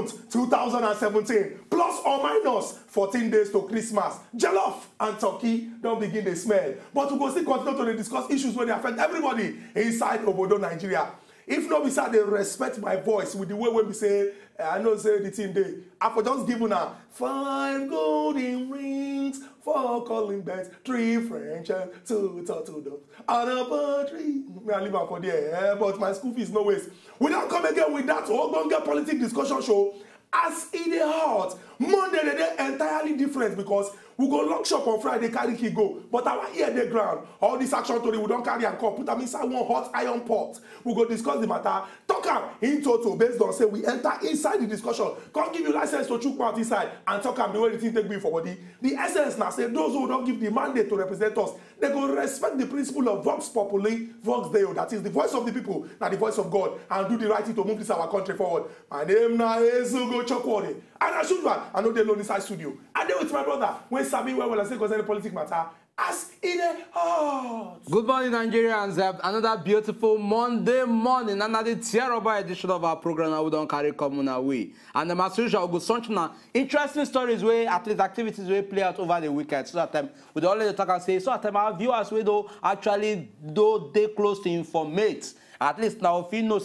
7th, 2017, plus or minus 14 days to Christmas. Jollof and turkey don't begin to smell. But we go still continue to discuss issues when they affect everybody inside Obodo, Nigeria. If not, beside they respect my voice with the way when we say, I know say the thing day. I for just give you 5 golden rings, 4 calling birds, 3 French, 2 turtle doves, and a poultry. I live out for there, but my school fees no waste. We don't come again with that Ogbonge politics discussion show. As in the heart, Monday they're entirely different because we go lock shop on Friday, carry key go. But our ear the ground, all this action story we don't carry and come, put them inside one hot iron pot. We go discuss the matter, talk am in total based on say we enter inside the discussion. Can't give you license to chook out inside and talk am the way the thing take me for body. The essence now say those who don't give the mandate to represent us, they go respect the principle of Vox Populi, Vox Deo, that is the voice of the people, not the voice of God, and do the right thing to move this our country forward. My name now is Ugo Chokwode. And as usual, I know they alone inside studio. And then with my brother, when Sabi well I say concerning politics matter, as in a heart. Good morning, Nigerians. Another beautiful Monday morning, another terrible edition of our program that we don't carry common away. And as usual, we'll go searching interesting stories where at least activities will play out over the weekend. So that we already talk and say, so that our viewers will actually do they close to informate. At least now if you know,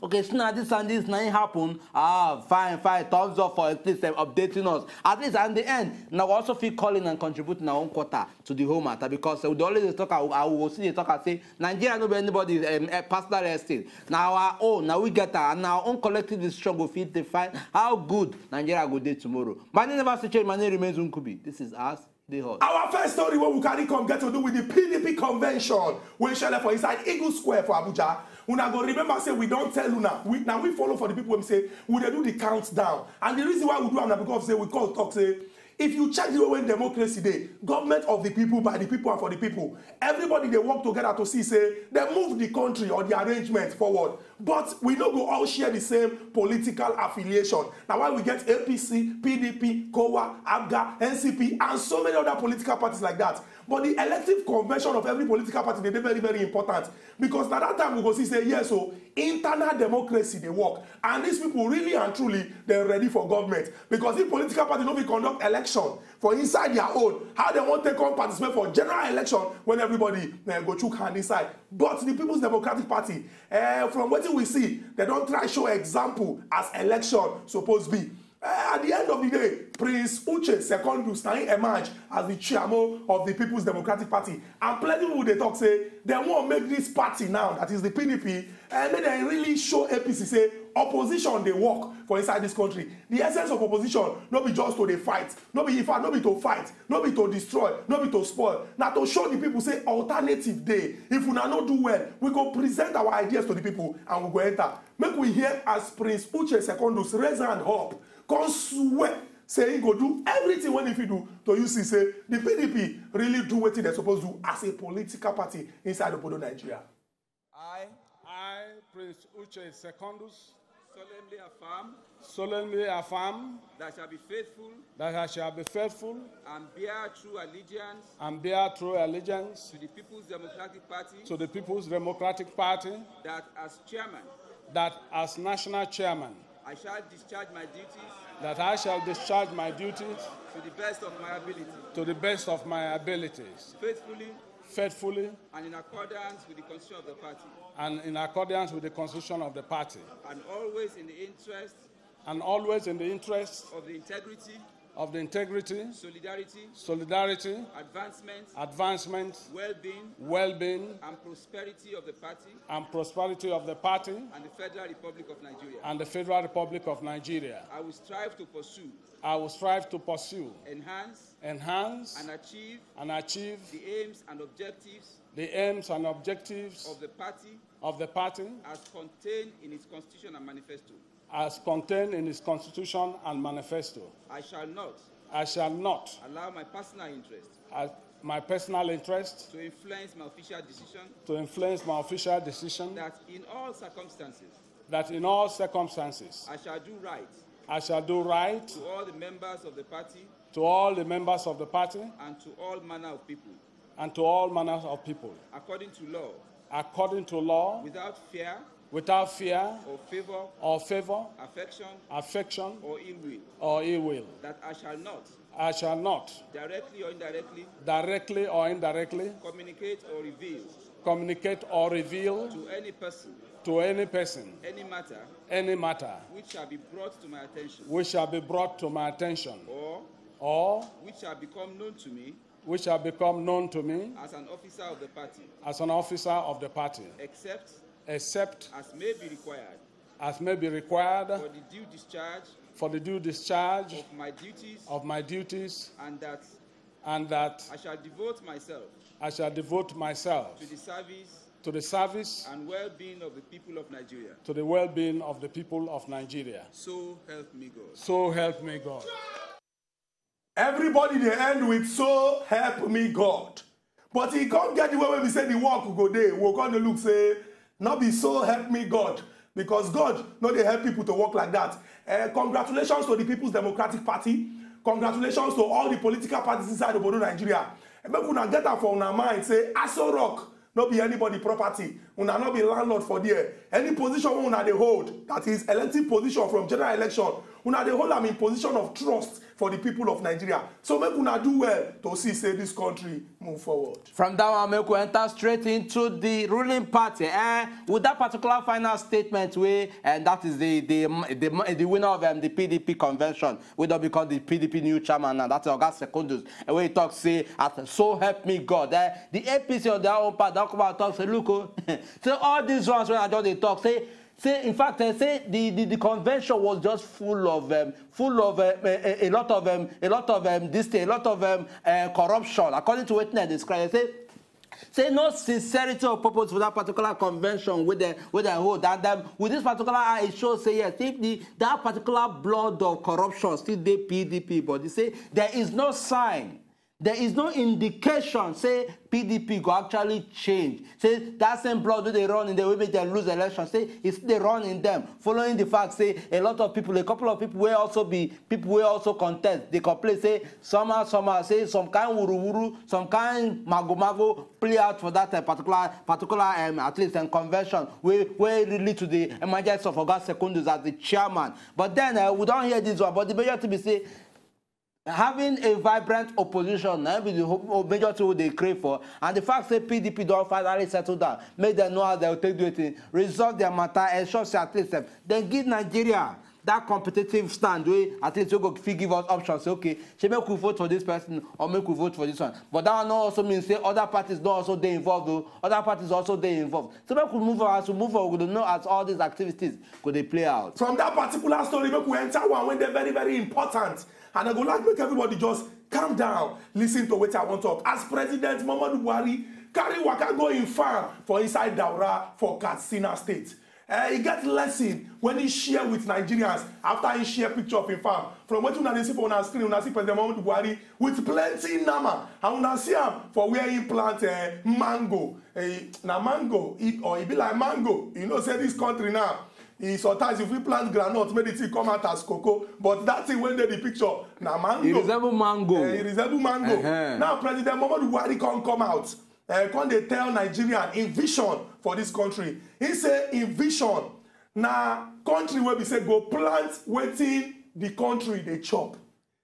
okay, so now this and this now happen, fine, thumbs up for at least updating us. At least at the end, now also feel calling and contributing our own quota to the home matter because we always talk, I will see the talk and say, Nigeria no be anybody's personal estate. Now our own, now we get that, and our own collective decision will fit define how good Nigeria will do tomorrow. My name never change, my name remains Unkubi. This is us. Our first story what we carry come get to do with the PDP convention we share for inside Eagle Square for Abuja. Una go remember say we don't tell una. Now we follow for the people when we say we dey do the countdown. And the reason why we do am because say we call talk say if you check the way when democracy dey, government of the people, by the people and for the people, everybody they work together to see say they move the country or the arrangement forward. But we no go all share the same political affiliation. Now why we get APC, PDP, COA, ABGA, NCP, and so many other political parties like that. But the elective convention of every political party, they're very, very important. Because at that time, we go see, say, yes, so internal democracy, they work. And these people really and truly, they're ready for government. Because if political party don't conduct election for inside their own, how they want to take on participate for general election when everybody go chook hand inside. But the People's Democratic Party, from what we see, they don't try show example as election supposed to be. At the end of the day, Prince Uche Secondus now emerge as the chairman of the People's Democratic Party. And plenty of people they talk say they want to make this party now, that is the PDP, and then they really show APC say opposition they work for inside this country. The essence of opposition not be just to the fight, not be to fight, not be to destroy, not be to spoil. Now to show the people say alternative day. If we not do well, we go present our ideas to the people and we go enter. Make we hear as Prince Uche Secondus raise hand up. Come swear, saying go do everything when if you do to you see say the PDP really do what they're supposed to do as a political party inside the Obodo, Nigeria. I, Prince Uche Secondus, solemnly affirm that I shall be faithful, and bear true allegiance to the People's Democratic Party, that as national chairman, I shall discharge my duties to the best of my abilities, faithfully, and in accordance with the constitution of the party, and always in the interest of the integrity, solidarity, advancement, well-being, and prosperity of the party, and the Federal Republic of Nigeria. I will strive to pursue, enhance, and achieve the aims and objectives of the party as contained in its constitution and manifesto. I shall not allow my personal interest to influence my official decision, that in all circumstances I shall do right to all the members of the party, and to all manner of people, according to law, without fear, without fear or favor, affection, or ill will. That I shall not, directly or indirectly, communicate or reveal to any person, any matter, which shall be brought to my attention, or which shall become known to me, as an officer of the party, except as may be required for the due discharge of my duties, and that I shall devote myself to the service and well-being of the people of Nigeria. to the well-being of the people of Nigeria. So help me God. So help me God. Everybody they end with "so help me God," but he can't get the way when we say the work will go there. We'll come to look say not be "so help me God," because God no they help people to work like that. Congratulations to the People's Democratic Party. Congratulations to all the political parties inside the Bodo Nigeria. Make una get that from our mind say Aso Rock not be anybody property. Una not be landlord for there. Any position una they hold, that is elective position from general election, una they hold them in position of trust for the people of Nigeria. So make una do well to see say this country move forward. From that one, make we enter straight into the ruling party. With that particular final statement, and that is the winner of the PDP convention, we don't become the PDP new chairman, and that's August Secondus. And when he talks, say, "So help me God." The APC on their own part, talk say, look, so all these ones when I just they talk, say in fact, say the convention was just full of a lot of corruption. According to what they describe, say no sincerity of purpose for that particular convention with the hold. And with this particular, it shows say yes, if that particular blood of corruption still the PDP, but they say there is no sign. There is no indication, say, PDP go actually change. Say, that same blood they run in the way they lose election. Say, it's they run in them. Following the fact, say, a couple of people will also contest. They complain, say, somehow, say, some kind wuru-wuru, some kind mago-mago play out for that particular at least convention, where really to the emergence of August Secondus as the chairman. But then, we don't hear this one, but the majority be say, having a vibrant opposition, now be the major tool they crave for, and the fact that PDP don't finally settle down, make them know how they will take it, resolve their matter, ensure at least then give Nigeria that competitive stand where at least you go give us options. Say, okay, she make we vote for this person or make we vote for this one. But that also means say other parties don't also they involved though. Other parties also they involved. So make we move on as we move on, we don't know as all these activities could they play out. From that particular story, make we enter one when they're very, very important. And I go like make everybody just calm down, listen to what I want to talk. As President Muhammadu Buhari carry waka go in farm for inside Daura for Katsina State. He get lesson when he share with Nigerians after he share picture of him farm. From what you see for on screen, you see President Muhammadu Buhari with plenty nama. And you see him for where he plant mango. Now mango, or it be like mango. You know, say this country now. Sometimes if we plant granite, maybe it come out as cocoa. But that thing when they the picture, now mango. It resemble mango. It resemble mango. Now President Muhammadu Buhari can't come out. Can they tell Nigerian in vision for this country? He say in vision. Now country where we say go plant waiting the country they chop.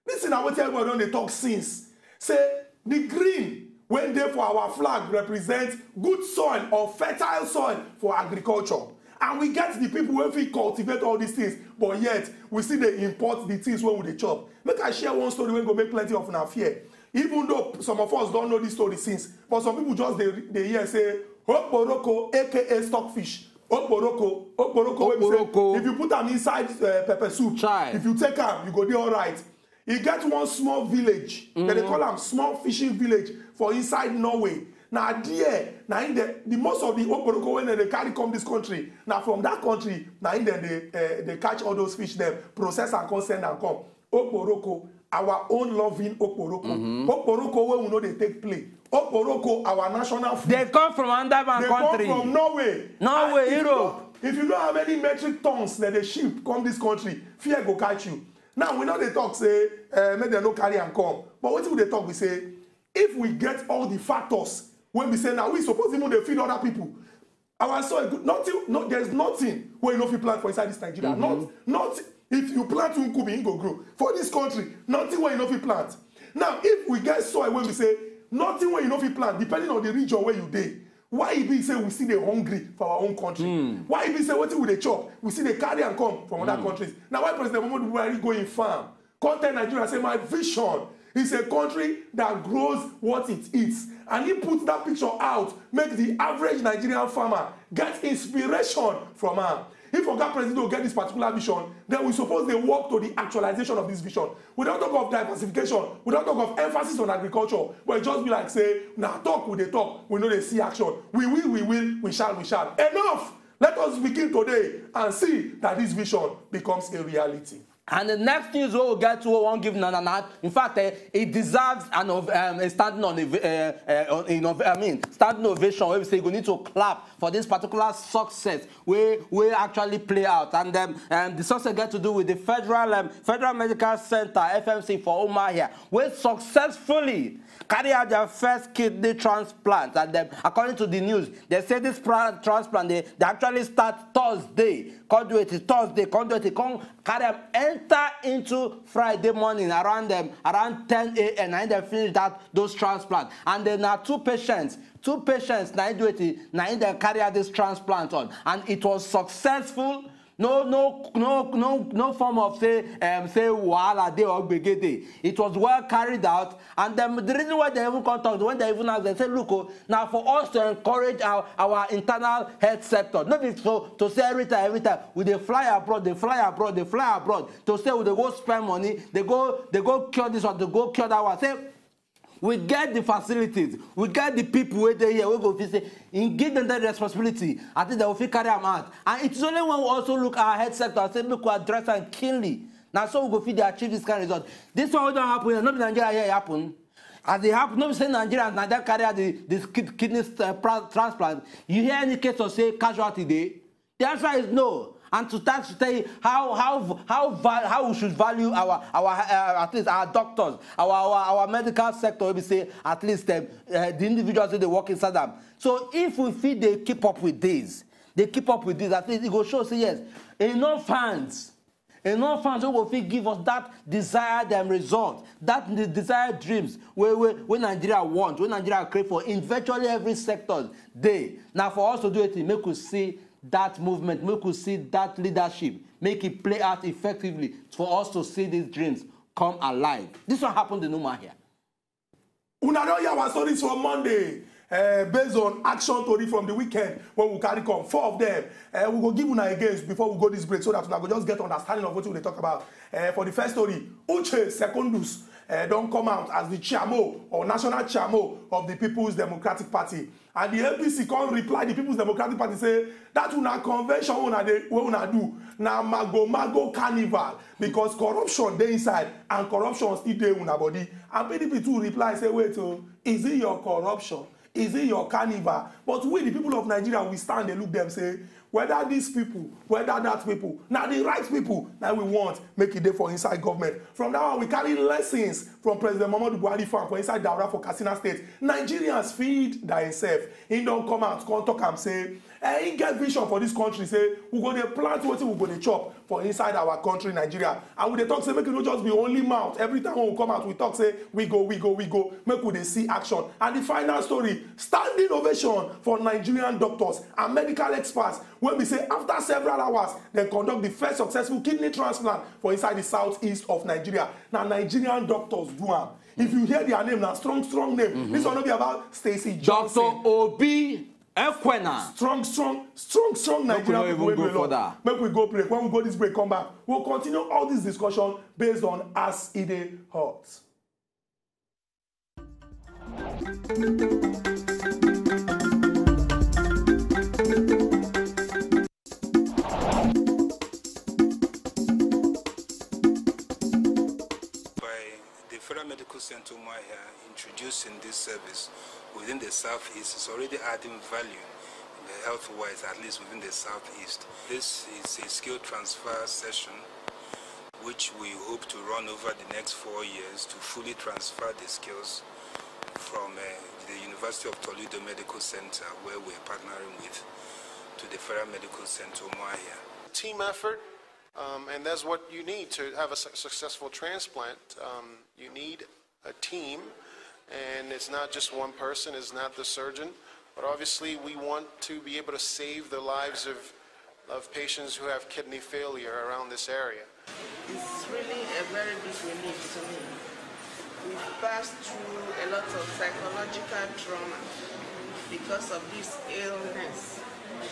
Listen, I will tell everybody when they talk since. Say the green when they for our flag represent good soil or fertile soil for agriculture. And we get the people who fit cultivate all these things, but yet we see they import the things when we they chop. Make I share one story when go make plenty of an fear. Even though some of us don't know this story since, but some people just they hear say okporoko, aka stockfish. Okporoko. If you put them inside pepper soup, if you take them, you go there all right. You get one small village, they call them small fishing village for inside Norway. Now there, now in the most of the okporoko when they carry come this country, now from that country, now in there they catch all those fish them, process and send and come. Okporoko, our own loving okporoko. Okporoko where we know they take play. Okporoko, our national food. They come from Andaman country. They come from Norway. Norway, Europe. If you know how many metric tons that the ship come this country, fear go catch you. Now we know they talk say, make them no carry and come. But what if they talk, we say, if we get all the factors, when we say now we suppose even they feed other people. Our soil good. Nothing, there's nothing where you know if you plant for inside this Nigeria. Not if you plant Nkubi, it go grow. For this country, nothing where you know if you plant. Now, if we get soil when we say nothing where you know if you plant, depending on the region where you dey. Why it be say we see the hungry for our own country? Why it be say what we dey chop? We see the carry and come from other countries. Now why President Muhammadu Buhari go in farm? Content Nigeria say my vision is a country that grows what it eats. And he put that picture out, make the average Nigerian farmer get inspiration from her. If Oga President will get this particular vision, then we suppose they work to the actualization of this vision. We don't talk of diversification, we don't talk of emphasis on agriculture, but it just be like say, now talk with the talk, we know they see action. We will, we shall. Enough! Let us begin today and see that this vision becomes a reality. And the next news we'll get to, we won't give Nana. In fact, it deserves a standing standing ovation where we say we need to clap for this particular success we actually play out. And the success get to do with the Federal Medical Center, FMC for Omar here, we successfully carry out their first kidney transplant. And according to the news, they say this transplant, they actually start Thursday. Conduit Thursday, carry enter into Friday morning around 10 a.m. and they finish those transplants. And then are two patients now they carry out this transplant on. And it was successful. No form of say wahala day or begede. It was well carried out, and the reason why they even contact when they even ask, they say, look, now for us to encourage our internal health sector, not to say every time we fly abroad to say we they go spend money, they go cure this or they go cure that one. Say, we get the facilities, we get the people where they here, we go visit, and give them that responsibility. I think they will carry them out. And it's only when we also look at our health sector and say, look, we address and keenly. Now, so we go feed they achieve this kind of result. This one don't happen, not in Nigeria here, it happen. As they happen, not say Nigeria and Nigeria carry out this kidney transplant. You hear any case of say casualty day? The answer is no. And to start to tell you how we should value our at least our doctors, our medical sector, we say at least the individuals that they work inside them. So if we feel they keep up with this, at least it will show say yes, enough funds who will give us that desired result, that the desired dreams where Nigeria wants, where Nigeria crave for in virtually every sector. Now for us to do it, make us see that movement, make us see that leadership, make it play out effectively for us to see these dreams come alive. This one happened in Uma here. Una don't hear our stories from Monday. Based on action story from the weekend when we carry come 4 of them. We will give una again before we go this break so that we will just get understanding of what we talk about. For the first story, Uche Secondus don't come out as the chairman or national chairman of the People's Democratic Party. And the APC can't reply. The People's Democratic Party say that una convention una do na mago carnival because corruption dey inside and corruption still dey una body. And PDP too reply say wait is it your corruption? Is it your carnival? But we, the people of Nigeria, we stand and look them say, whether these people, whether that people, now the right people that we want, make it there for inside government. From now on, we carry lessons from President Muhammadu Buhari for inside Daura for Katsina State. Nigerians feed themselves. He don't come out, come talk and say, he get vision for this country, say, we're going to plant what we're going to chop for inside our country, Nigeria. And we talk, say, make it not just be only mouth. Every time when we come out, we talk, say, we go. Make we see action. And the final story, standing ovation for Nigerian doctors and medical experts. When we say after several hours, they conduct the first successful kidney transplant for inside the southeast of Nigeria. Now, Nigerian doctors do them. If you hear their name, now strong name. This will not be about Stacey Johnson. Dr. Obi Ekwena. Strong Nigerian people. Make we go break. When we go this break, come back. We'll continue all this discussion based on As Edey Hot. Medical Center here introducing this service within the southeast is already adding value health-wise, at least within the southeast. This is a skill transfer session which we hope to run over the next 4 years to fully transfer the skills from the University of Toledo Medical Center, where we're partnering with, to the Federal Medical Center Umuahia. Team effort, and that's what you need to have a successful transplant. You need a team, and it's not just one person, it's not the surgeon, but obviously we want to be able to save the lives of patients who have kidney failure around this area. It's really a very big relief to me. We've passed through a lot of psychological trauma because of this illness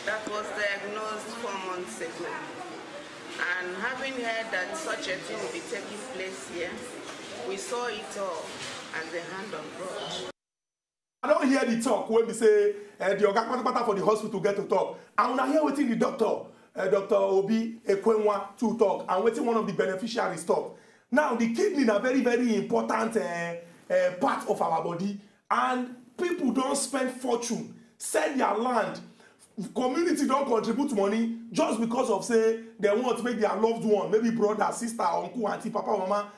that was diagnosed 4 months ago. And having heard that such a thing will be taking place here, we saw it all as the hand of God. I don't hear the talk when we say the Oga for the hospital get to talk. And when I hear waiting the doctor, Dr. Obi Ekwenwa to talk, and waiting one of the beneficiaries talk. Now, the kidney is a very, very important part of our body, and people don't spend fortune, sell their land, community don't contribute money just because of, say, they want to make their loved one, maybe brother, sister, uncle, auntie, papa, mama,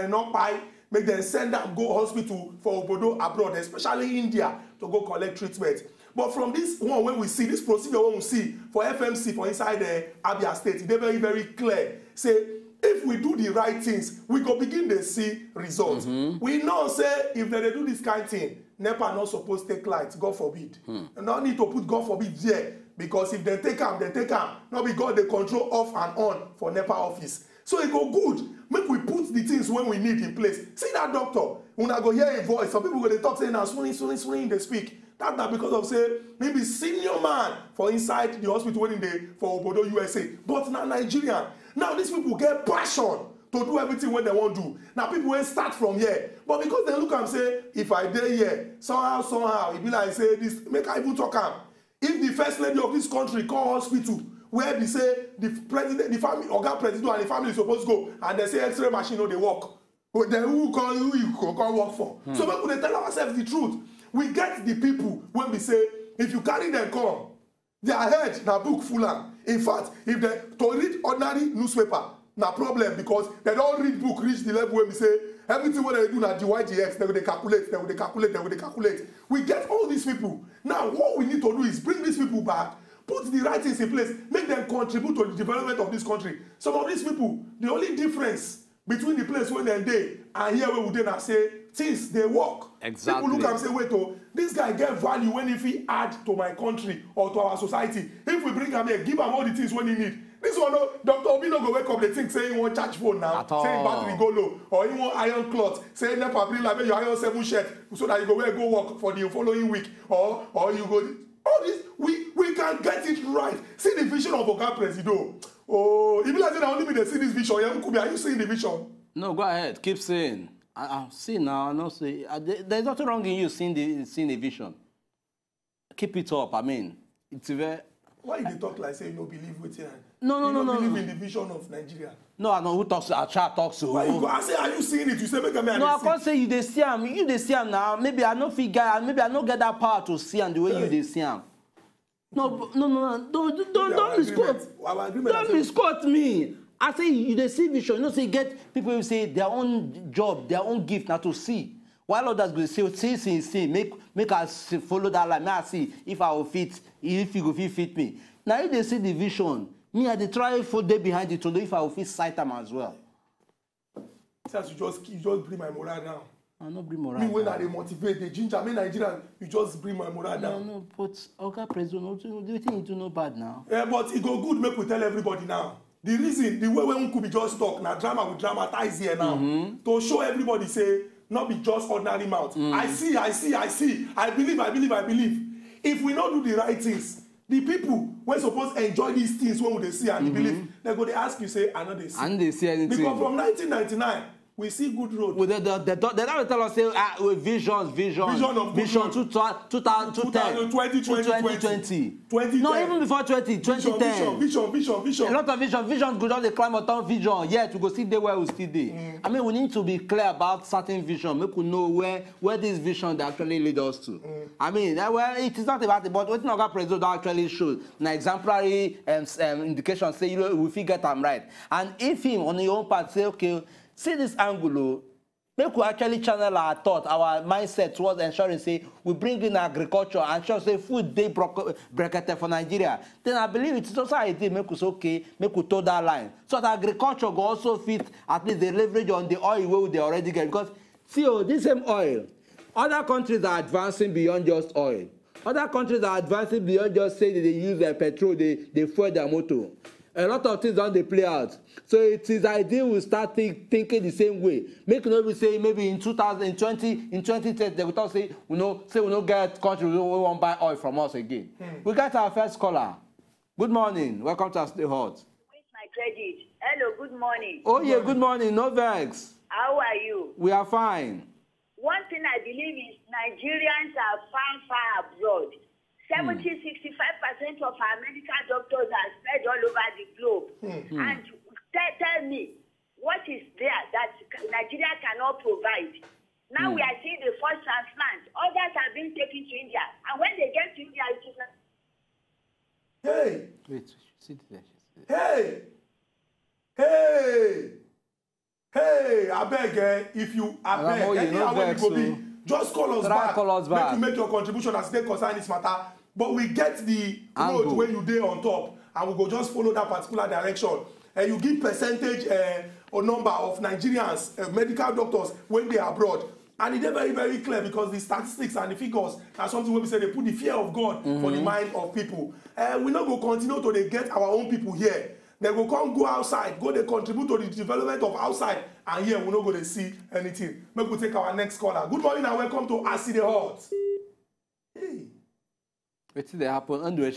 not buy, make them send them go hospital for obodo abroad, especially India, to go collect treatment. But from this one, when we see this procedure, when we see for FMC, for inside the Abia State, they're very, very clear. Say, if we do the right things, we go begin to see results. We know, say, if they do this kind of thing, NEPA not supposed to take light, God forbid. And no need to put God forbid there, because if they take them, they take them. Not because they control off and on for NEPA office. So it go good. Make we put the things when we need in place. See that doctor, when I go hear a voice, some people go they talk saying, now swing, they speak. That's not because of, say, maybe senior man for inside the hospital when they for Obodo USA. But now Nigerian. Now these people get passion to do everything when they want to do. Now people will start from here. But because they look and say, if I dare here, somehow, it be like say this, make I even talk am. If the first lady of this country call hospital, where they say the president, the family, organ president and the family is supposed to go, and they say X-ray machine no they work. But then who you can work for? So people they tell ourselves the truth. We get the people when we say, if you carry them come, their head na book full am. In fact, if they to read ordinary newspaper, na problem, because they don't read book reach the level when we say everything what they do na DYGX, they will calculate. We get all these people. Now what we need to do is bring these people back, put the right things in place, make them contribute to the development of this country. Some of these people, the only difference between the place where they're there and here where we then say things they work. Exactly. People look and say, wait, oh, this guy get value when if he add to my country or to our society. If we bring him here, give him all the things when he need. This one, no, Dr. Obi no go wake up the thing saying he want charge phone now, saying battery go low, or he want iron cloth, saying never bring like your iron 7 shirt so that you go where go work for the following week, or you go. All this we can get it right. See the vision of Oga Presido. Oh, if you like only me they see this vision, are you seeing the vision? No, go ahead. Keep saying. I see now. I know. Say there's nothing wrong in you seeing the vision. Keep it up. I mean, it's very. Why you talk like say you don't believe with it? No. Believe in the vision of Nigeria. No, I know who talks. I try talk so. Why you go? I say, are you seeing it? You say make a man. No, I can't say you they see him. You they see him now. Maybe I no figure. Maybe I no get that power to see him the way you they see him. No. Don't misquote. Don't misquote me. I say you they see vision. You know, say get people who say their own job, their own gift now to see. While others go see, make us follow that line. May I see if I will fit, if you go fit me. Now if they see the vision, me I they try for day behind it to know if I will fit sight them as well. Since you just bring my moral down. I not bring moral. Me when I motivate the ginger, me Nigerian, you just bring my moral down. No, but okay, President, do you think you do no bad now? Yeah, but it go good. Make we tell everybody now. The reason, the way when we could be just talk, now drama we dramatize here now to show everybody say. Not be just ordinary mouth. I see. I believe. If we not do the right things, the people we're supposed to enjoy these things when they see and they believe, they go they ask you, say, I know they see. And they see anything. Because from 1999, we see good road. Well, they don't tell us, say, vision of 2020. No, even before 2010. Vision. A lot of vision go down the climate on vision. Yeah, to go see there where we still there. I mean, we need to be clear about certain vision. Make we know where this vision they actually lead us to. I mean, well, it is not about it, but what Oga President actually showed. Now, exemplary indication say, we figure them right. And if him on your own part say, okay, see this angle, Make we actually channel our thought, our mindset towards ensuring, say, we bring in agriculture and ensure, say, food they bracket for Nigeria. Then I believe it's also an idea, make us okay, make we toe that line. So that agriculture go also fit, at least they leverage on the oil where they already get. Because, see, this same oil, other countries are advancing beyond just oil. Other countries are advancing beyond just saying that they use petrol, they fuel their motor. A lot of things don't they play out. So it is ideal we start thinking the same way. Make nobody say maybe in 2030 they will talk say we no get country we won't buy oil from us again. We got our first caller. Good morning. Welcome to Stay Hot. Where's my credit? Hello, good morning. Oh yeah, good morning. No vex. How are you? We are fine. One thing I believe is Nigerians are far abroad. 65% of our medical doctors are spread all over the globe. And tell me, what is there that Nigeria cannot provide? Now we are seeing the first transplant. Others are being taken to India. And when they get to India, it is not... Hey! Wait, sit there. Hey! I beg, if you anyhow when you go be, just call us back. Make your contribution as they concern this matter. But we get the road where you dey on top, and we go just follow that particular direction. And you give percentage or number of Nigerians, medical doctors, when they are abroad. And it's very, very clear because the statistics and the figures are something where we say they put the fear of God for the mind of people. We not go continue to get our own people here. They will go outside, they contribute to the development of outside, and here we not going to see anything. Maybe we take our next caller. Good morning and welcome to Stay Hot. Hey. What did happen? Anyway,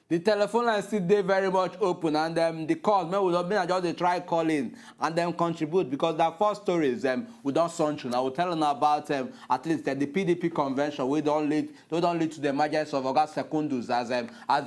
the telephone line still there very much open, and the calls, man, we don't mean just they try calling and then contribute because the first stories we don't sunshine. I will tell them about at least the PDP convention. We don't lead to the emergence of August Secundus as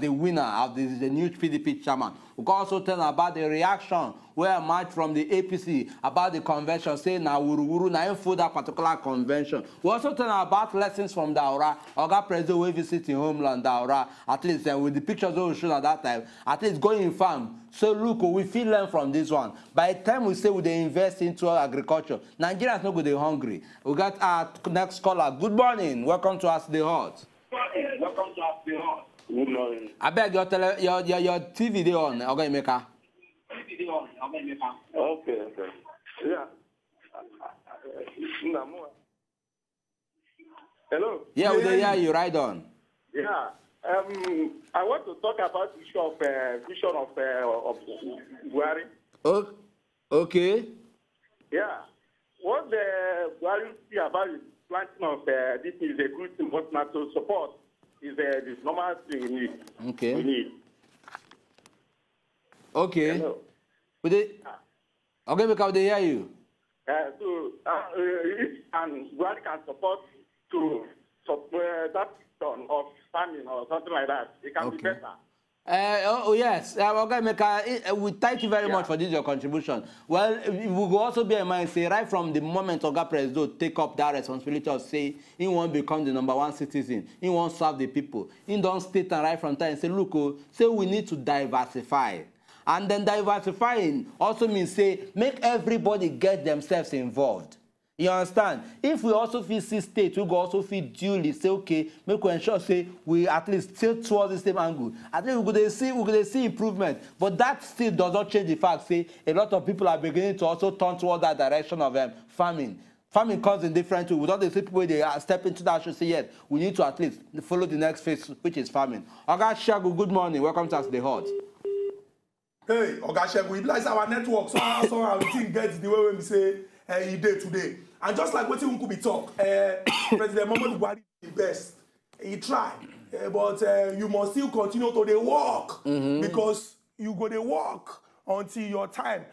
the winner of the new PDP chairman. We can also tell them about the reaction where emerged from the APC about the convention, saying na wuru na info that particular convention. We also tell them about lessons from the Aura. Oga President will visit in homeland Aura, at least with the pictures we showed at that time, at least going in farm. So look, we feel learn from this one. By the time we say we invest into agriculture, Nigerians not go they hungry. We got our next caller. Good morning. Welcome to Stay Hot. Welcome to Stay Hot. Good morning. I beg your TV day on, okay, Maker. Okay. Yeah. Hello. Yeah, we hear you. Right on. Yeah. I want to talk about the issue of vision of Buhari. Oh, okay. Yeah. What the Buhari see about the planting of this is a good thing, but not to support is this normal thing we need. Okay. We need. Okay. Hello. Okay, because they hear you. And Buhari can support to support that of farming or something like that. It can be better. Yes. Okay, we thank you very much for this your contribution. Well, we will also be in mind, say, right from the moment Oga President take up that responsibility of say he won't become the #1 citizen, he won't serve the people. He don't state and right from time and say, look, say we need to diversify. And then diversifying also means say make everybody get themselves involved. You understand? If we also feel see state, we go also feel duly say okay, make we ensure say we at least tilt towards the same angle. At least we could see improvement. But that still does not change the fact say a lot of people are beginning to also turn towards that direction of farming. Farming comes in different ways. Without the people where they step into that should say yes, we need to at least follow the next phase, which is farming. Oga Shagu, good morning. Welcome to Stay Hot. Hey, Oga Shagu, we bless our network somehow we think gets the way when we say he did today. And just like what you could be talk, President Muhammadu Buhari is the best. He tried, but you must still continue to the work because you go to work until your time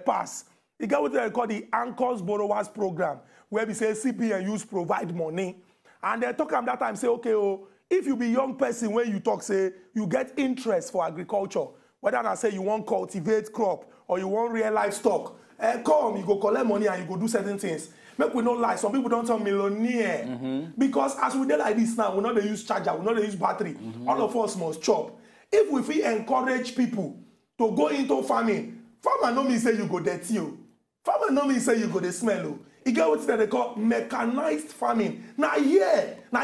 pass. You get what they call the Anchors Borrowers Program, where we say CBN use provide money, and they talk at that time say okay, if you be young person when you talk say you get interest for agriculture, whether I say you want cultivate crop or you want real livestock, come you go collect money and you go do certain things. Make we not lie. Some people don't turn millionaire because as we do like this now, we not they use charger, we not they use battery. All of us must chop. If we encourage people to go into farming, farmer no mean say you go dirty. Farmer no mean say you go the smell. e get wetin they call mechanized farming. Now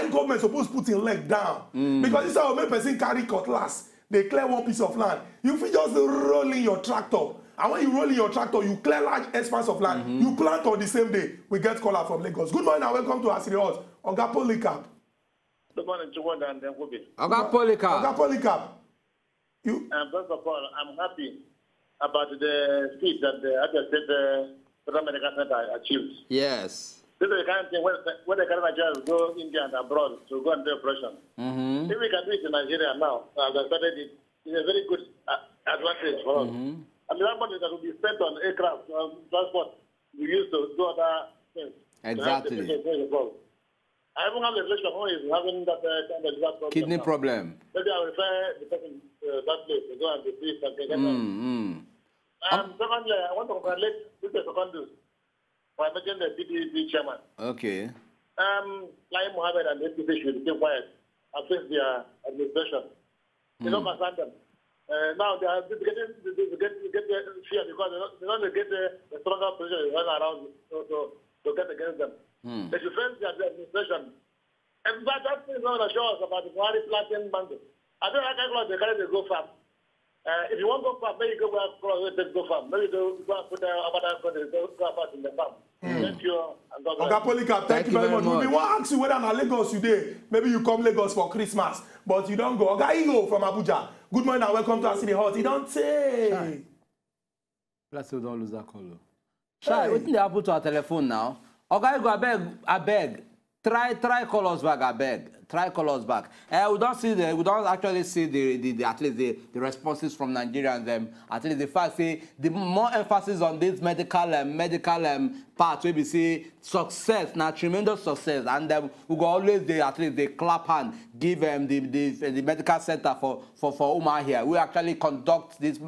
government supposed put in leg down. Because this how make person carry cutlass, they clear one piece of land. You fit just roll in your tractor. And when you roll in your tractor, you clear large expanse of land. You plant on the same day. We get caller from Lagos. Good morning and welcome to Asiri Hot. Oga Polycarp. Good morning to one and then Wobi. Oga Polycarp. Oga Polycarp. First of all, I'm happy about the speed that the Federal Medical Center achieved. Yes. This is the kind of thing where the current Nigerians go India and abroad to go and do operation. If we can do it in Nigeria now, as I started it, it's a very good advantage for us. And the money that will be spent on aircraft transport, we use to do other things. Exactly. I even have a relation who is having that kind of problem. Kidney problem. Maybe I will refer the person to that place to go and do this and get that. Secondly, I want to congratulate Mr. Secondus for making the PDP chairman. Okay. Lai Mohammed and the APC should be quiet and face their administration. They don't concern them. Now they are getting fear because they don't get the stronger position run around to get against them. They should face their administration. And that is not a show us about the Buhari planting mango. I don't like they carry the go farm. If you want to go farm, maybe you go farm. Maybe you go and put go farm in the farm. Thank you. Oga Polycarp, thank you very much. We want to ask you whether na Lagos today. Maybe you come Lagos for Christmas, but you don't go. Oga Igo from Abuja. Good morning and welcome to Asiri Hot. You don't say. Let's say we don't lose that call. Shai, what did they happen to our telephone now? Oga Igo, I beg. Try call us back, I beg. Try call us back. We don't actually see the at least the responses from Nigerians. At least the fact say the more emphasis on this medical part where we see success, now tremendous success, and we go always at least they clap hand, give the medical center for Umar here. We actually conduct this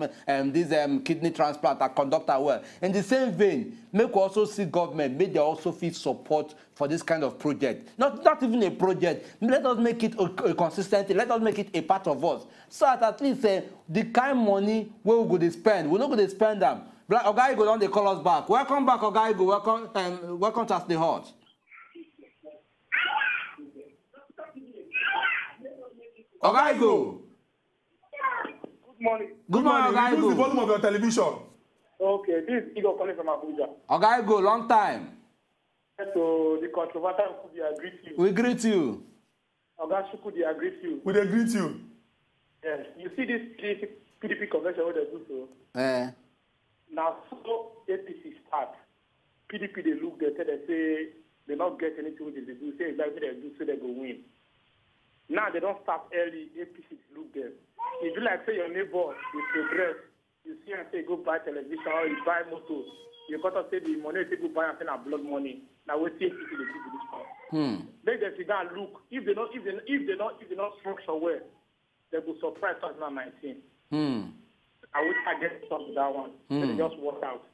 kidney transplant and conduct our well. In the same vein, make we also see government, make they also feel support for this kind of project. Not even a project. Let us make it a consistency. Let us make it a part of us. So at least the kind of money we go to spend, we're not going to spend them. Oga Igo, don't they call us back? Welcome back, Oga Igo. Welcome to Asiri Hot. Oga Igo. Good morning. Good morning, Oga Igo. Reduce the volume of your television. Okay, this is Igor calling from Abuja. Oga Igo, long time. So the controversial Kudi, I greet you. We greet you. Oga Shukudi, I greet you. We greet you. Yes, you see this PDP convention, what they do so? Now, so APC start. PDP, they look, they say they not get anything with they do. Say exactly they do, so they go win. Now they don't start early. APC look there. If you like say your neighbor, you progress. You see and say go buy television or you buy motor. You got to say the money you go buy and say blood money. Now we see APC they do this part. They sit down look. If they not structure well, they will surprise 2019. I wish I get some to that one. They just work out.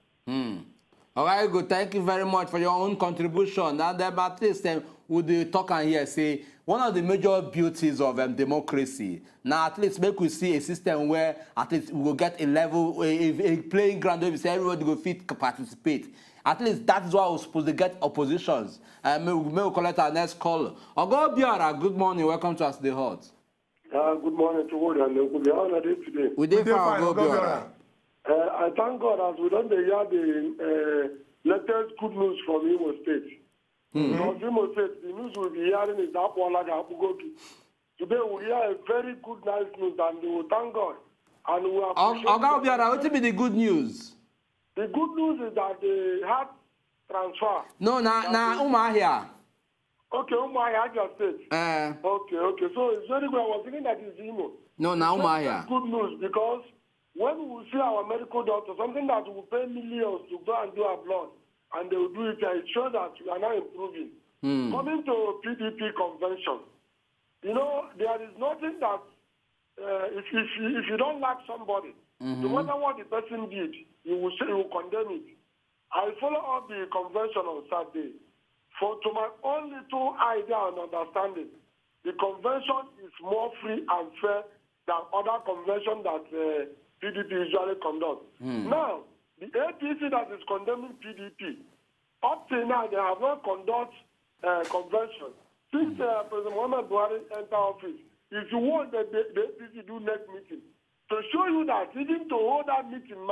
All right, good. Thank you very much for your own contribution. And at least with the talk and here say one of the major beauties of democracy. Now at least make we see a system where at least we will get a level, a playing ground where we say everybody will fit to participate. At least that is why we're supposed to get oppositions. May we collect our next caller. Wazobia, good morning. Welcome to Asiri Hot. Good morning to all and good morning today. We did fine, Wazobia. I thank God as we don't hear the latest good news from Imo State. Because Imo State, the news we'll be hearing is that today we hear a very good, nice news, and we will thank God. And we appreciate Wazobia, what will be the good news? The good news is that they had transfer. No, Umar here. Okay, Umar here, just State. Okay. So it's very good. I was thinking that it's Imo. No, Umar here. Good news because when we see our medical doctor, something that will pay millions to go and do our blood, and they will do it, it shows that we are now improving. Coming to PDP convention, there is nothing that, if you don't like somebody, no matter what the person did, you will condemn it. I follow up the convention on Saturday. To my own little idea and understanding, the convention is more free and fair than other conventions that PDP usually conduct. Now, the APC that is condemning PDP, Up till now, they have not conducted convention. Since President Muhammad Buhari entered office, if you want the APC do next meeting, to show you that even to hold that meeting,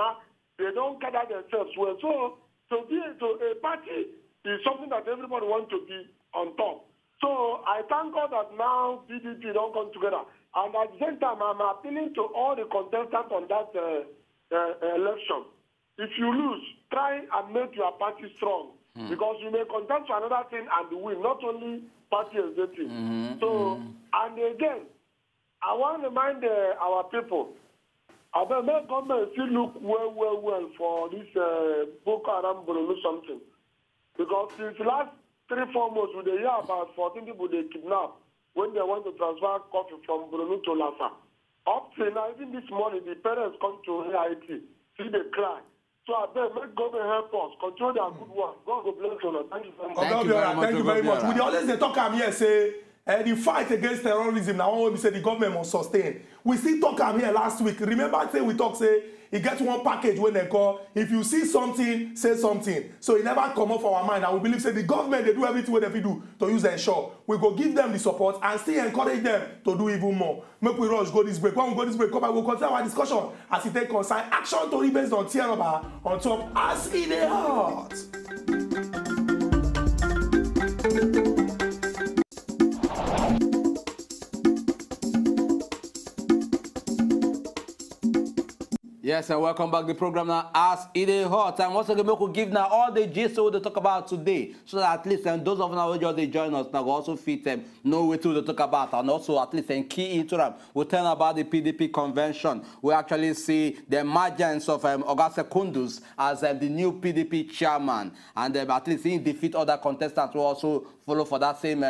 they don't gather themselves well. So a party is something that everybody wants to be on top. So I thank God that now PDP don't come together. And at the same time, I'm appealing to all the contestants on that election. If you lose, try and make your party strong. Because you may contest for another thing and win, not only party as the team. So, and again, I want to remind our people, I bet the government still look well for this Boko Haram Borno something. Because since the last 3-4 months, we hear about 14 people they kidnapped when they want to transfer coffee from Borno to Lassa. Up till now, even this morning, the parents come to Haiti, see they cry. So I bet make government help us control their good work. God will bless you. Thank you very much. Thank you very much. We always they talk here say the fight against terrorism. Now when we say the government must sustain. We still talk here last week. Remember say we talk say you get one package when they call. If you see something, say something. So it never come up for our mind. And we believe say the government they do everything what they do to use their ensure. We go give them the support and still encourage them to do even more. Make we rush go this break. When we go this break, come back, we'll continue our discussion as it take concern action to based on Tianoba on top as in the heart. Yes, and welcome back to the program now as it is hot. And once again, we will give now all the gist we talk about today. So that at least those of us who just join us now will also fit them know what to talk about. And also at least key into them. We'll tell about the PDP convention. We actually see the emergence of Oga Kunduz as the new PDP chairman. And at least he defeat other contestants who also follow for that same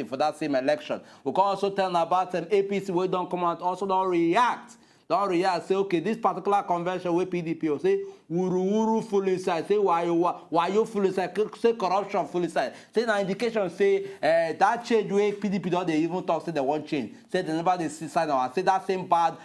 for that same election. We can also tell about APC we don't come out, also don't react. Don't react, say, okay, this particular convention with PDP, or say, wuru full inside, say, why you full inside, say, corruption full inside. Say, now indication, say, that change way PDP don't they even talk, say, they won't change. Say, they never they see sign of, say, that same bad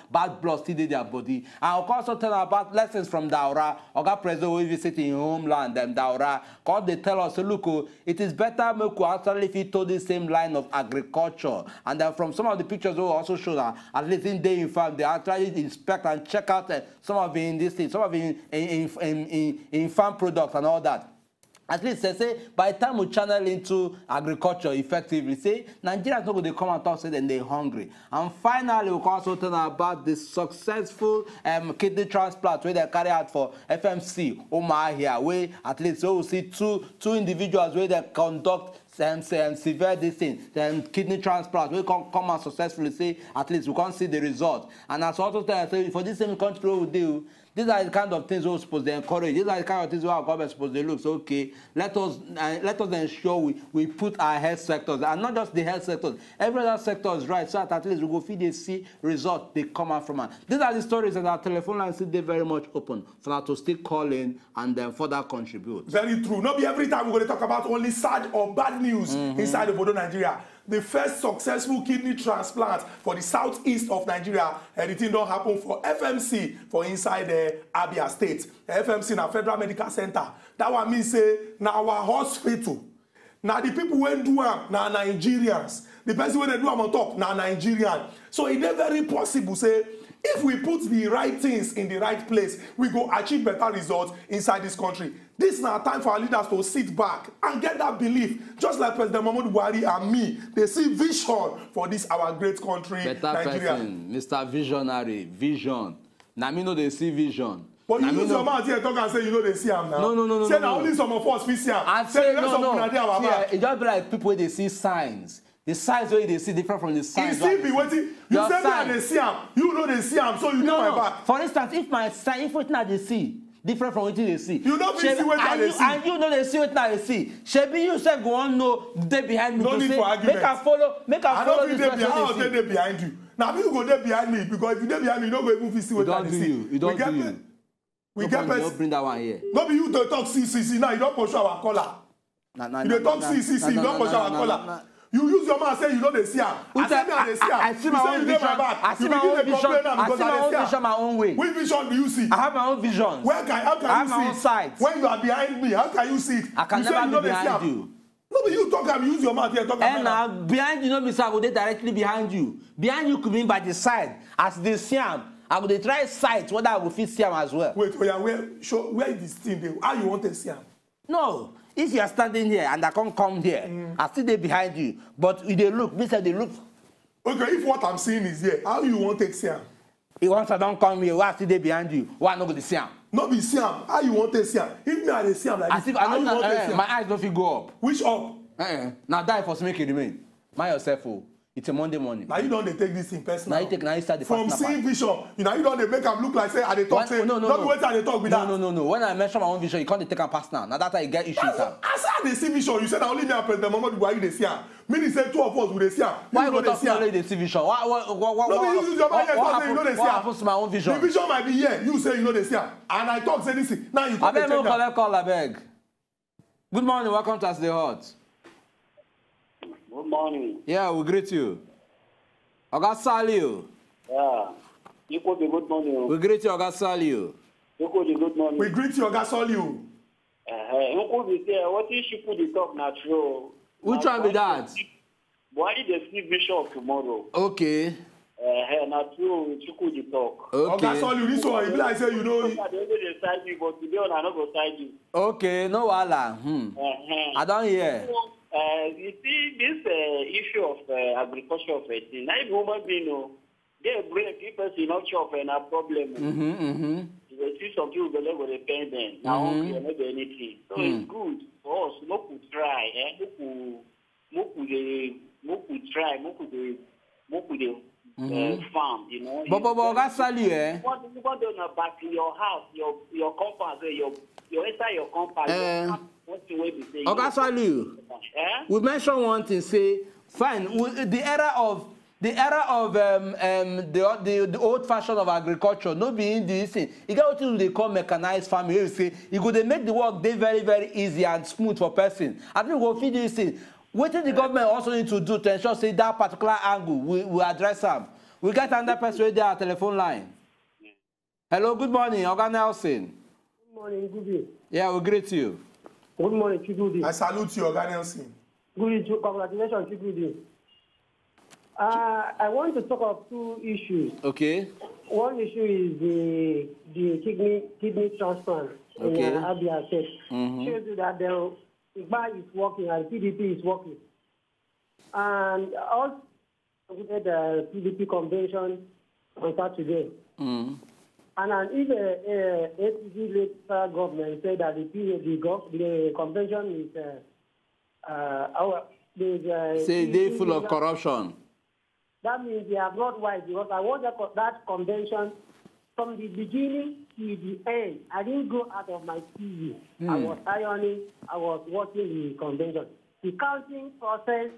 blood still in their body. And I'll also tell about lessons from Daura, Oga President will visit in homeland, Daura, because they tell us, say, look, it is better make actually if you told the same line of agriculture. And then from some of the pictures, we also show that, at least in day in farm, they actually inspect and check out some of it in this thing, some of it in farm products and all that. At least they say by the time we channel into agriculture effectively, say Nigerians not going to come and talk, say then they're hungry. And finally, we can also tell about the successful kidney transplant where they carry out for FMC Omar here, where at least we will see two individuals where they conduct severe this thing, then kidney transplant, we can come and successfully say, at least we can see the result. And as also tell say, for this same country we do, these are the kind of things we're supposed to encourage. These are the kind of things our government is supposed to look. So, okay, let us ensure we put our health sectors, and not just the health sectors, every other sector is right, so that at least we go feed the see results they come out from. These are the stories that our telephone lines still very much open for that to still call in and then further contribute. Very true. Not be every time we're going to talk about only sad or bad news inside of Bodo, Nigeria. The first successful kidney transplant for the southeast of Nigeria, anything don't happen for FMC for inside Abia State. FMC na Federal Medical Center. That one means say now our hospital. Now the people who do am na Nigerians. The person when they do am on top na Nigerian. So it is very possible say if we put the right things in the right place, we go achieve better results inside this country. This is now time for our leaders to sit back and get that belief. Just like President Muhammad Buhari and me, they see vision for this our great country, better Nigeria. Person, Mr. Visionary, vision. Now me know they see vision. But you use your mouth here talk and say you know they see him now. No. Say now only some of us we see him. Say no. It just be like people they see signs. The signs where they see different from the signs. You see me waiting. You say me and they see him. You know they see him, so you know my back. For instance, if my sign, if what they see different from what they see. You know me see what they see. And you know they see what they see. Shebi you say go on know they behind me. No need for argument. Make her follow this person. How they dey behind you? Now people go there behind me because if you dey behind me, you don't go even see what they see. You don't do you. We get person. Bring that one here. No be you to talk see now. You don't push our collar. You don't talk see. You don't push our collar. You use your mouth say you know the see am. I say me I see am. I see my own vision. I see my own vision. I see my own vision my own way. Which vision do you see? I have my own visions. How can you see? I have my own sight. When you are behind me, how can you see it? I can never be behind you. No, but you talk and use your mouth here. Talk and now behind you, no, Mr. I go directly behind you. Behind you could mean by the side. As they see am, I go try sight whether I will fit see am as well. Wait, where is this thing? How you want to see am? No. If you are standing here and I can't come here, I still there behind you. But if they look, Mr. They look. Okay, if what I'm seeing is here, how you want to see am? If once I don't come here, why still there behind you? Why not go to see am? Not be see am. How you want to see am? If me I dey see am like this, how you want to see am? My eyes don't feel go up. Which up? Now die for make it remain. Mind yourself, oh. It's a Monday morning. Now you don't take this in personal. Now you start the from seeing vision. You don't make them look like say I dey talk. No. Not wait till they talk with that. No. When I mention my own vision, you can't take them personal. Now that's how you get issues. I said they see vision. You said only me and President Muhammadu Buhari dey see am. Meaning say two of us we dey see am. Why you talk only they see vision? What happens to my own vision? The vision might be here. You say you know they see am, and I talk say this. Now you come. I beg no collect call. I beg. Good morning. Welcome to As the Hot. Good morning. Yeah, we greet you. Oga Salio. Yeah. You could be good morning. We greet you, Oga Salio. You could be good morning. We greet you, Oga Salio. You could be there. What is she put the talk natural? Which one be that? Why did they see vision of tomorrow? Okay. Natural, you could the talk. Okay. Oga Salio, this one, if I say you know. I don't decide you, but today I'm not going to decide you. Okay, no wala. I don't hear. You see, this issue of agriculture of a thing, now if woman be no, they break people see not sure of a problem. You see some people believe with a pen then. Now we are not doing anything. So it's good for us. No could try, no could try, no could farm, you know. But that's salary, eh? What do you back in your house, your compound, your inside your compound. Oga Saliu, we mentioned one thing. Say, fine. The era of the old fashion of agriculture, no being this thing. You get what they call mechanized farming. You say you could make the work very very easy and smooth for person. I think we'll feed this thing. What the government also need to do to ensure say that particular angle we address them. We get another person right there at telephone line. Hello, good morning, Oga Nelson. Good morning, good day. Yeah, we greet you. Good morning, Chigudi. I salute you, Oga Nelson. Good, congratulations, Chigudi. I want to talk of two issues. Okay. One issue is the kidney transplant in Abia State. Shows you that the IGBA is working and PDP is working. And also, we had the PDP convention on Saturday. And if the APC led government said that the convention is say they full of corruption. That means they are not wise, because I watched that convention from the beginning to the end. I didn't go out of my TV. I was ironing, I was watching the convention. The counting process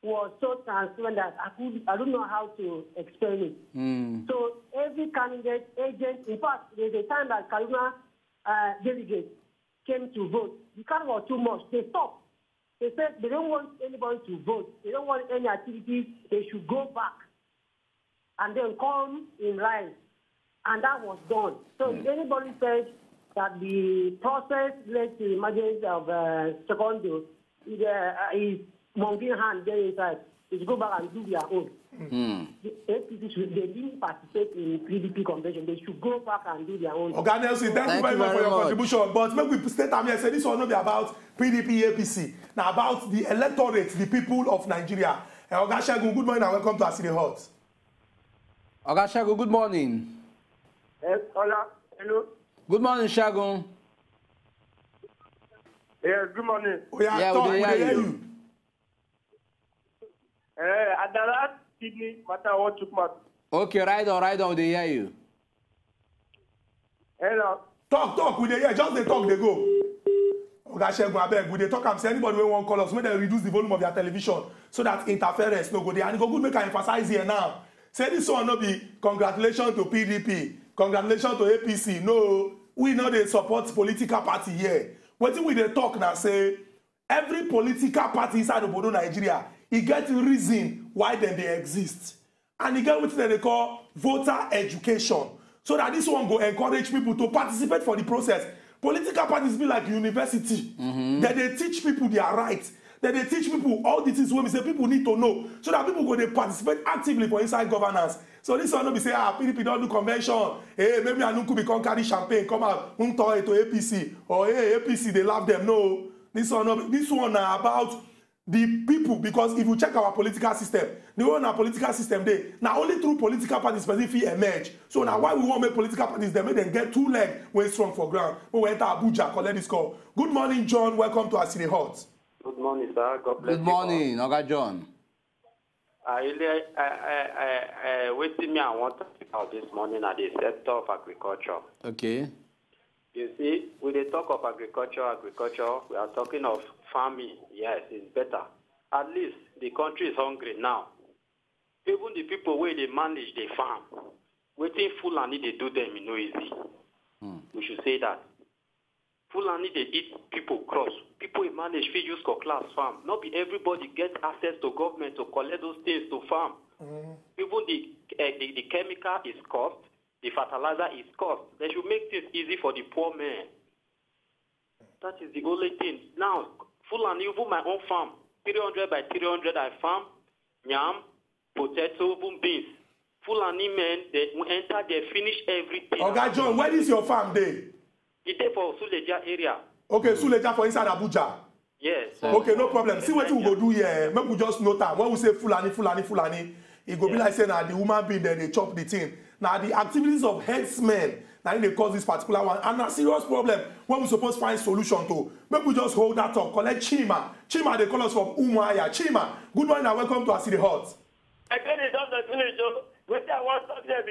was so transparent that I don't know how to explain it. So every candidate, agent, in fact, there's a time that Kaduna delegates came to vote. The count was too much. They stopped. They said they don't want anybody to vote. They don't want any activities. They should go back and then come in line. And that was done. So if anybody said that the process led to the emergence of second dose is monkey hand there inside, is go back and do their own. The APC they didn't participate in PDP convention. They should go back and do their own. Okay, Nelson, thank you very much for your contribution. But make we state here, say this will not be about PDP, APC. Now about the electorate, the people of Nigeria. Oga Segun, good morning and welcome to As the Hot. Oga Segun, good morning. Yes, hola, hello. Good morning, Segun. Yes, good morning. We hear you. At the last kidney matter, what took matter. Okay, right on, they hear you. Hello. Talk, we dey hear, just they talk, they go. Oga Segun, abeg, we dey talk am say anybody wey wan call us, make dem reduce the volume of their television so that interference no go there. And go good make I emphasize here now. Say this one no be congratulations to PDP, congratulations to APC. No, we no dey support political party here. Wetin we dey talk now say every political party inside Obodo Nigeria, e get reason why dem dey exist. And e get wetin dem dey call voter education. So that this one go encourage people to participate for the process. Political parties be like university. That they teach people their rights. That they teach people all the things wey we say people need to know. So that people go dey participate actively for inside governance. So this one no be say PDP don't do convention. Hey, maybe Anuku become carry champagne, come out, to APC. Or hey, APC, they love them. No. This one na about the people, because if you check our political system, the one our political system dey, now only through political parties person fit emerge. So now why we want make political parties dem make them get two legs when strong for ground. When we enter Abuja, collect this call. Good morning, John. Welcome to our City Hot. Good morning, sir. God bless you. Good morning, Oga John. Waiting me, I want to talk about this morning at the sector of agriculture. Okay. You see, when they talk of agriculture, we are talking of farming. Yes, it's better. At least the country is hungry now. Even the people where they manage the farm, waiting Fulani they do them, you know, easy. We should say that. Fulani they eat people cross. People who manage fit use class farm. Not be everybody get access to government to collect those things to farm. Even the chemical is cost. The fertilizer is cost. They should make things easy for the poor man. That is the only thing. Now, Fulani, even my own farm, 300 by 300 I farm, yam, potato, beans. Fulani men, they enter, they finish everything. Okay, John, where is your farm day? It's there for Suleja area. Okay, Suleja for inside Abuja. Yes. Okay, no problem. See what we go do here. Maybe we just note that when we say Fulani, it go be like saying that the woman being there, they chop the thing. Now the activities of headsmen, now they cause this particular one, and a serious problem when we supposed to find solution to. Maybe we just hold that up. Collect Chima. Chima, they call us from Umuahia. Chima, good morning and welcome to our City Hot. I can't finish. What I want to say,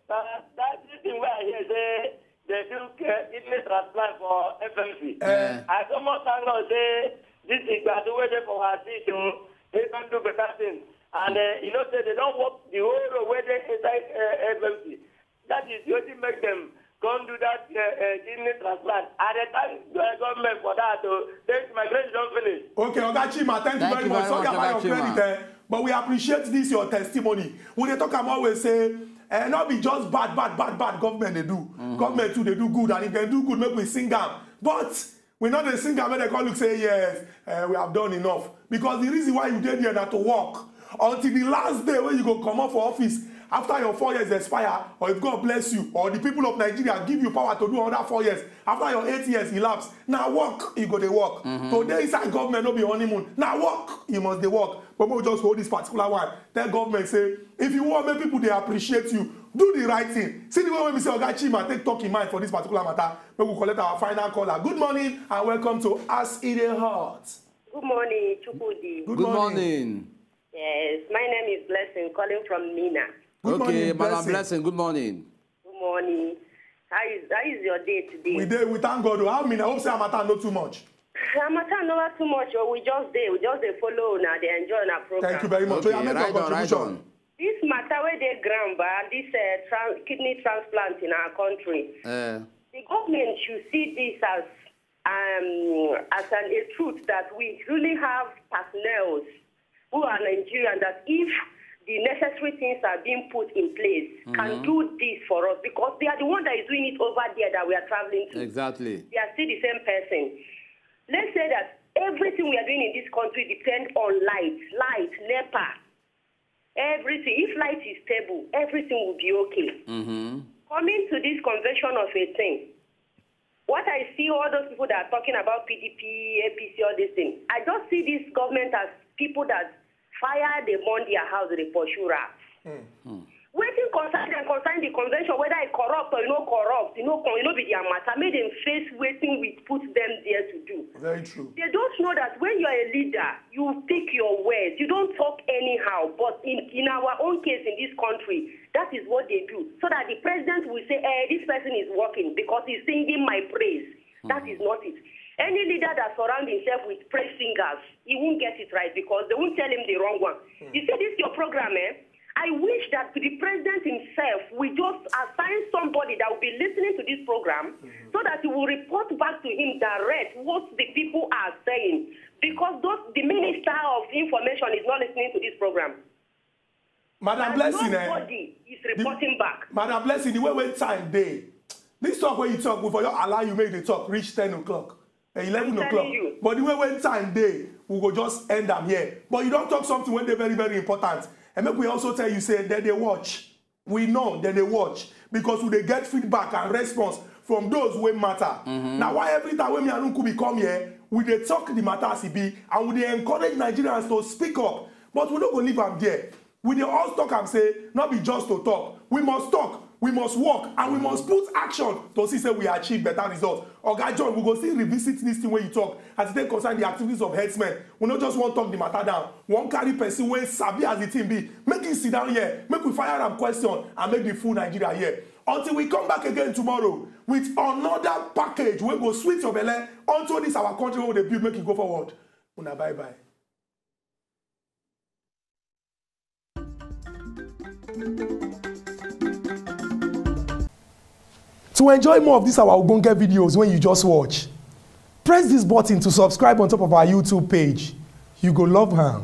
that thing where I hear say they do kidney transplant for FMC. I almost say this is the way for our system. They can do better things. And you know, they don't work the whole way they inside FMC. That is what make them go and do that kidney transplant. At the time, the government for that, my credit don't finish. Okay, Ogachima, thank you very much. Sorry about your credit, but we appreciate this, your testimony. When they talk about always say, not be just bad government they do. Government too, they do good. And if they do good, maybe we sing them. But we not the singer when they call look say, yes, we have done enough. Because the reason why you did here not to work until the last day when you go come up for office after your 4 years expire, or if God bless you, or the people of Nigeria give you power to do another 4 years, after your 8 years elapse, now work, you go to work. Today inside government no be honeymoon. Now work, you must they work. But we'll just hold this particular one. Tell government say, if you want make people they appreciate you, do the right thing. See the way when we say Ogachima take talk in mind for this particular matter, we will collect our final caller. Good morning and welcome to Ask Edey Hot. Good morning, Chukudi. Good morning. Yes, my name is Blessing, calling from Mina. Good morning, Madam Blessing. Good morning. Good morning. How is your day today? We thank God. How many? I hope say Amata not too much. Amata not too much. Or we just follow now. They enjoy our program. Thank you very much. Okay, right on. This matter where they gramba, this kidney transplant in our country. The government should see this as a truth that we really have personnel who are Nigerian, that if the necessary things are being put in place, can do this for us, because they are the one that is doing it over there that we are traveling to. Exactly. They are still the same person. Let's say that everything we are doing in this country depends on light, NEPA, everything. If light is stable, everything will be okay. Coming to this convention of a thing, what I see all those people that are talking about PDP, APC, all these things, I just see this government as people that fire, they burn their house, they pursue rats. Waiting concern the convention, whether it's corrupt or corrupt, be their matter. Make them face waiting we put them there to do. Very true. They don't know that when you're a leader, you pick your words. You don't talk anyhow. But in our own case in this country, that is what they do. So that the president will say, this person is working because he's singing my praise. That is not it. Any leader that surrounds himself with praise singers, he won't get it right because they won't tell him the wrong one. You see, this is your program, I wish that the president himself will just assign somebody that will be listening to this program so that he will report back to him direct what the people are saying. Because the Minister of Information is not listening to this program. Madam Blessing, nobody is reporting back. Madam Blessing, the way when time day. This talk where you talk, before you allow you make the talk reach 10 o'clock, 11 o'clock. But the way when time day, we go just end them here. But you don't talk something when they're very, very important. And make we also tell you, say, that they watch. We know that they watch. Because they get feedback and response from those who matter. Now, why every time when me and Uncle come here, we they talk the matter as it be, and we they encourage Nigerians to speak up. But we don't go leave them there. We they all talk and say, not be just to talk. We must talk. We must work and we must put action to see say we achieve better results. Oga John, we go still revisit this thing when you talk as it concern the activities of headsmen. We not just want to talk the matter down. One carry person when sabi as the team be. Make it sit down here, make we fire them question and make the full Nigeria here. Until we come back again tomorrow with another package. We go sweet your belly until this our country where they build, make it go forward. Una bye bye. To enjoy more of these our Ogbonge videos when you just watch, press this button to subscribe on top of our YouTube page. You go love her.